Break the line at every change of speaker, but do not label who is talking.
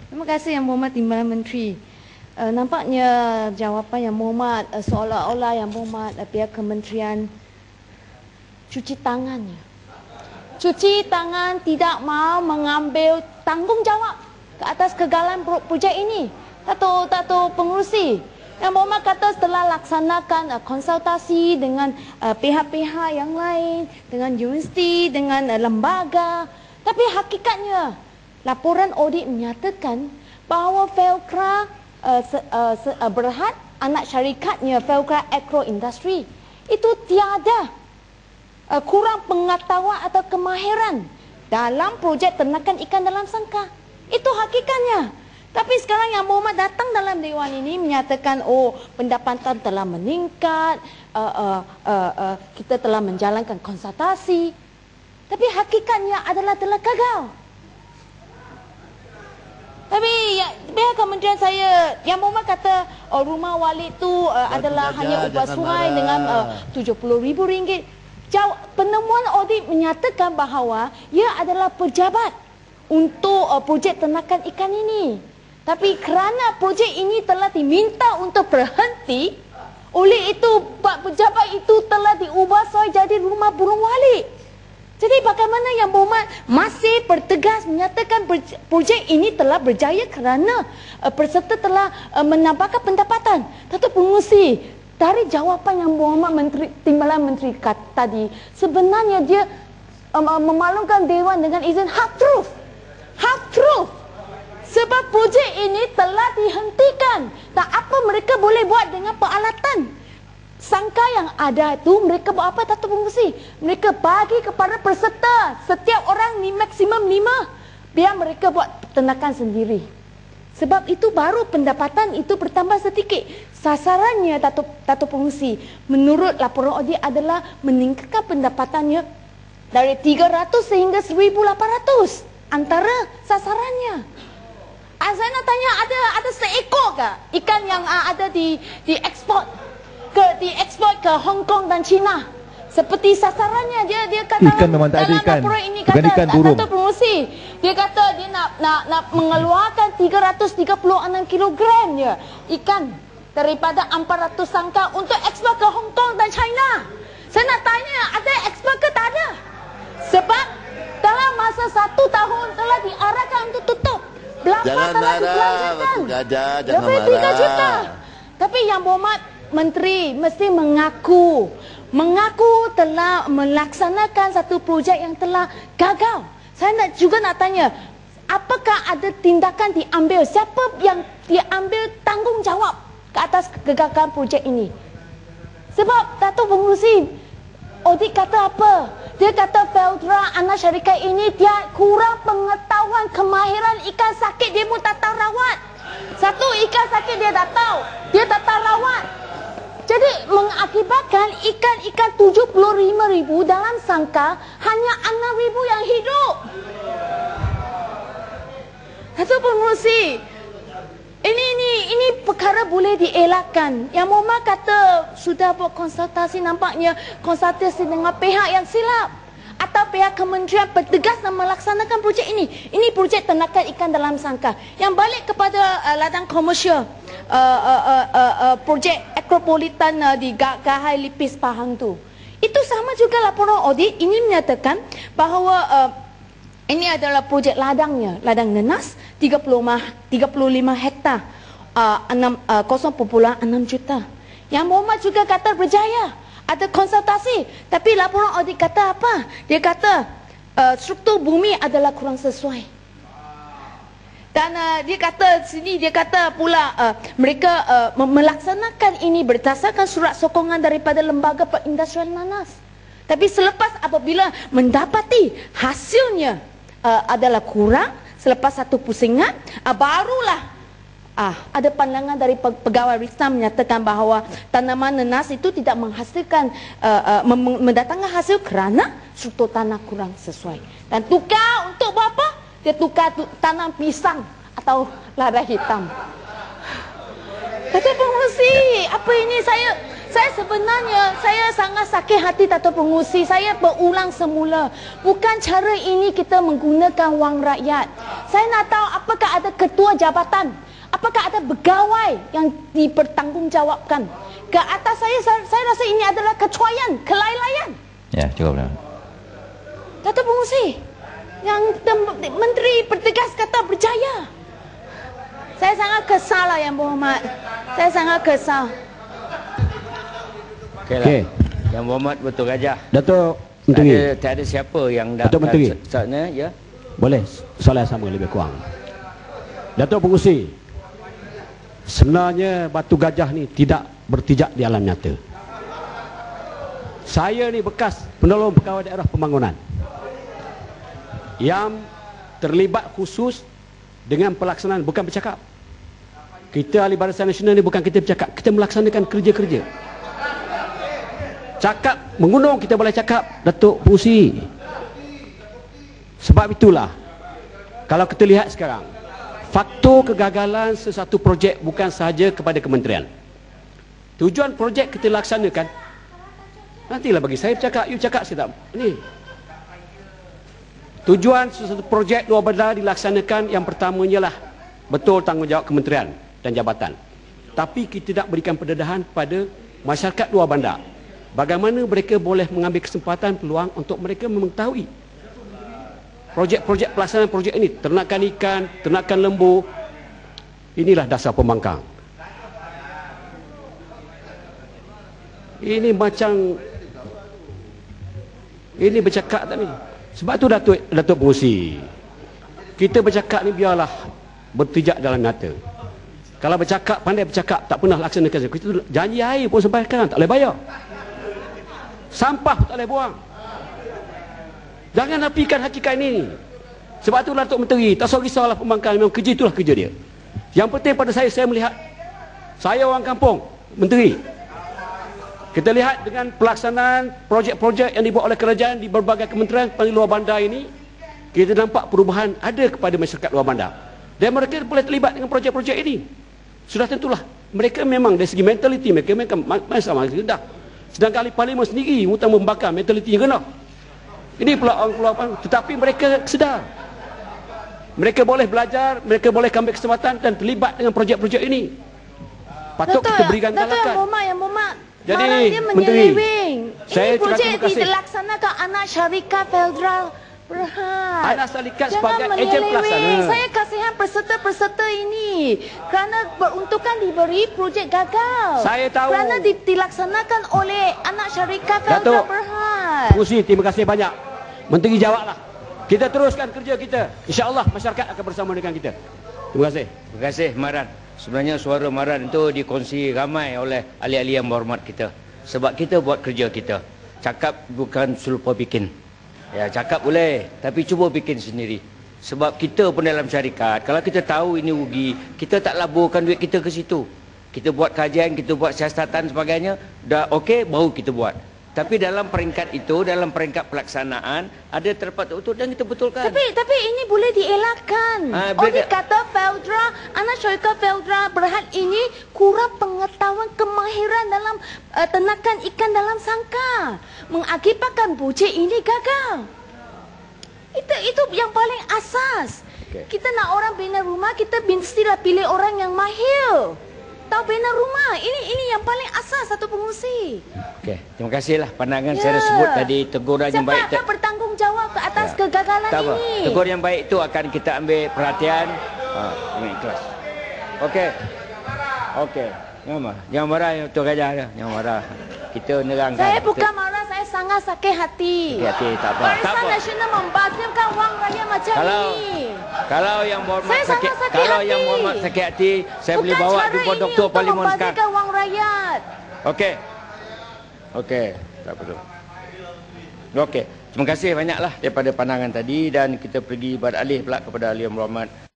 Terima kasih Yang Berhormat Timbalan Menteri. Nampaknya jawapan Yang Berhormat seolah-olah Yang Berhormat pihak kementerian cuci tangannya. Cuci tangan, tidak mahu mengambil tanggungjawab ke atas kegagalan projek ini. Datuk Pengerusi, Yang Berhormat kata setelah laksanakan konsultasi dengan pihak-pihak yang lain, dengan universiti, dengan lembaga. Tapi hakikatnya, laporan audit menyatakan bahawa Felcra Berhad, anak syarikatnya Felcra Agro Industry, itu tiada kurang pengetahuan atau kemahiran dalam projek ternakan ikan dalam sangkar. Itu hakikatnya. Tapi sekarang Yang Berhormat datang dalam Dewan ini menyatakan, pendapatan telah meningkat, kita telah menjalankan konsultasi. Tapi hakikatnya adalah telah gagal. Tapi pihak kementerian saya, Yang Berhormat kata rumah Walid itu adalah hanya ubah sungai dengan RM70,000. Penemuan audit menyatakan bahawa ia adalah pejabat untuk projek ternakan ikan ini. Tapi kerana projek ini telah diminta untuk berhenti, oleh itu pejabat itu telah diubah jadi rumah burung Walid. Jadi bagaimana Yang Berhormat masih bertegas menyatakan projek ini telah berjaya kerana peserta telah menambahkan pendapatan. Datuk Pengerusi, dari jawapan Yang Berhormat Timbalan Menteri tadi, sebenarnya dia memaklumkan Dewan dengan izin half truth. Half truth. Sebab projek ini telah dihentikan. Tak apa mereka boleh buat dengan peralatan sangkar yang ada itu, mereka buat apa, Datuk Pengerusi? Mereka bagi kepada peserta, setiap orang ni maksimum 5, biar mereka buat ternakan sendiri. Sebab itu baru pendapatan itu bertambah sedikit. Sasarannya Datuk Pengerusi, menurut laporan audit adalah meningkatkan pendapatannya dari 300 sehingga 1,800 antara sasarannya. Saya nak tanya, ada seekor ke ikan yang ada diekspor ke Hong Kong dan China? Seperti sasarannya dia kata
ikan memang tak ada ikan. Bukan ikan burung.
Datuk Pengerusi, dia kata dia nak mengeluarkan 336 kilogram je ikan daripada 400 sangkar untuk ekspor ke Hong Kong dan China. Saya nak tanya, ada ekspor ke tak ada? Sebab dalam masa 1 tahun telah diarahkan untuk tutup. Belapa telah dibelanjakan. Lebih 3 juta. Tapi Yang Berhormat Menteri mesti mengaku telah melaksanakan satu projek yang telah gagal. Saya juga nak tanya, apakah ada tindakan diambil? Siapa yang diambil tanggungjawab ke atas kegagalan projek ini? Sebab Datuk Pengerusi, audit kata apa? Dia kata Felcra, anak syarikat ini, dia kurang pengetahuan kemahiran ikan sakit, dia pun tak tahu rawat. Satu ikan sakit dia tak tahu, dia tak tahu rawat. Jadi mengakibatkan ikan-ikan 75,000 dalam sangkar, hanya 6,000 yang hidup. Datuk Pengerusi, ini perkara boleh dielakkan. Yang Berhormat kata sudah buat konsultasi, nampaknya konsultasi dengan pihak yang silap, atau pihak kementerian bertegas dan melaksanakan projek ini. Ini projek ternakan ikan dalam sangkar. Yang balik kepada ladang komersial, projek Akropolitan di Gahai Lipis Pahang tu, itu sama juga laporan audit ini menyatakan bahawa ini adalah projek ladangnya, ladang nenas 35 hektar, 0.6 juta. Yang Berhormat juga kata berjaya, ada konsultasi. Tapi laporan audit kata apa? Dia kata struktur bumi adalah kurang sesuai. Dan dia kata pula mereka melaksanakan ini berdasarkan surat sokongan daripada Lembaga Perindustrian Nanas. Tapi selepas apabila mendapati hasilnya adalah kurang, selepas satu pusingan, barulah ada pandangan dari pegawai RISNA menyatakan bahawa tanaman nenas itu tidak menghasilkan, mendatangkan hasil kerana struktur tanah kurang sesuai. Dan tukar untuk apa? Dia tukar tanam pisang atau lada hitam. Datuk Pengerusi, apa ini? Saya sebenarnya, saya sangat sakit hati Dato' Pengerusi. Saya berulang semula. Bukan cara ini kita menggunakan wang rakyat. Saya nak tahu apakah ada ketua jabatan, apakah ada pegawai yang dipertanggungjawabkan. Ke atas saya rasa ini adalah kecuaian, kelalaian.
Ya, cukup dah.
Dato' Pengerusi, yang Menteri bertegas kata berjaya. Saya sangat kesal lah Yang Berhormat. Saya sangat kesal.
Okey. Yang Berhormat Datuk Gajah.
Datuk Menteri.
Tak ada siapa yang
Datuk Menteri.
Sana, ya.
Boleh soalan sama lebih kurang. Datuk Pengerusi, sebenarnya Batu Gajah ni tidak bertijak di alam nyata. Saya ni bekas penolong pegawai daerah pembangunan yang terlibat khusus dengan pelaksanaan, bukan bercakap. Kita Ahli Barisan Nasional ni bukan kita bercakap, kita melaksanakan kerja-kerja. Cakap mengunung kita boleh cakap, Datuk Pengerusi. Sebab itulah kalau kita lihat sekarang, faktor kegagalan sesuatu projek bukan sahaja kepada kementerian. Tujuan projek kita laksanakan, nantilah bagi saya bercakap, you cakap, saya tak ini. Tujuan sesuatu projek luar bandar dilaksanakan, yang pertamanya lah betul tanggungjawab kementerian dan jabatan. Tapi kita tidak berikan pendedahan kepada masyarakat luar bandar. Bagaimana mereka boleh mengambil kesempatan peluang untuk mereka mengetahui projek-projek pelaksanaan projek ini. Ternakan ikan, ternakan lembu. Inilah dasar pembangkang. Ini macam ini bercakap tak ni? Sebab tu Datuk Pengerusi, kita bercakap ni biarlah bertijak dalam nyata. Kalau bercakap, pandai bercakap, tak pernah laksanakan. Kita janji air pun sampai sekarang tak boleh bayar. Sampah pun tak boleh buang. Jangan nafikan hakikat ini. Sebab tu Datuk Menteri, tak usah risaulah pembangkang, memang kerja itulah kerja dia. Yang penting pada saya melihat, saya orang kampung, Menteri, kita lihat dengan pelaksanaan projek-projek yang dibuat oleh kerajaan di berbagai kementerian di luar bandar ini, kita nampak perubahan ada kepada masyarakat luar bandar. Dan mereka boleh terlibat dengan projek-projek ini. Sudah tentulah, mereka memang dari segi mentaliti, mereka masalah rendah. Sedangkan ahli parlimen sendiri, utama membakar mentaliti yang rendah. Ini pula orang, tetapi mereka sedar. Mereka boleh belajar, mereka boleh ambil kesempatan dan terlibat dengan projek-projek ini. Patut kita berikan galakan.
Yang Berhormat.
Jadi,
Menteri,
saya
ini projek
terima kasih.
dilaksanakan anak syarikat Federal Berhad.
Anak syarikat sebagai ejen pelaksana.
Saya kasihan peserta-peserta ini kerana peruntukan diberi projek gagal.
Saya tahu.
Kerana dilaksanakan oleh anak syarikat Federal Berhad.
Pengerusi, terima kasih banyak. Menteri jawablah. Kita teruskan kerja kita. InsyaAllah masyarakat akan bersama dengan kita. Terima kasih.
Terima kasih Maran. Sebenarnya suara Maran itu dikongsi ramai oleh ahli-ahli yang berhormat kita. Sebab kita buat kerja kita. Cakap bukan selupa bikin. Ya, cakap boleh, tapi cuba bikin sendiri. Sebab kita pun dalam syarikat, kalau kita tahu ini rugi, kita tak laburkan duit kita ke situ. Kita buat kajian, kita buat siasatan sebagainya, dah okey, baru kita buat. Tapi dalam peringkat itu, dalam peringkat pelaksanaan, ada terdapat betul dan kita betulkan.
Tapi ini boleh dielakkan. Oleh kata Federal, anak syarikat Federal Berhad ini kurang pengetahuan kemahiran dalam ternakan ikan dalam sangkar. Mengakibatkan projek ini gagal. Itu yang paling asas. Okay. Kita nak orang bina rumah, kita mestilah pilih orang yang mahir. Tahu bina rumah. Ini yang paling asas satu pengurusi.
Okey, terima kasihlah pandangan saya sebut tadi, teguran yang baik.
Siapa akan bertanggungjawab ke atas kegagalan ini?
Teguran yang baik itu akan kita ambil perhatian dengan ikhlas. Okey. Jangan marah Datuk Gajah. Jangan marah. Kita nerangkan.
Saya bukan marah, saya sangat sakit hati.
Sakit hati, tak apa.
Barisan Nasional membazirkan wang rakyat macam ini.
Kalau yang berhormat sakit hati, saya boleh bawa jumpa Doktor Parlimen sekarang.
Bukan membazirkan wang rakyat.
Okey, tak perlu. Okey, terima kasih banyaklah daripada pandangan tadi dan kita pergi beralih pula kepada ahli yang berhormat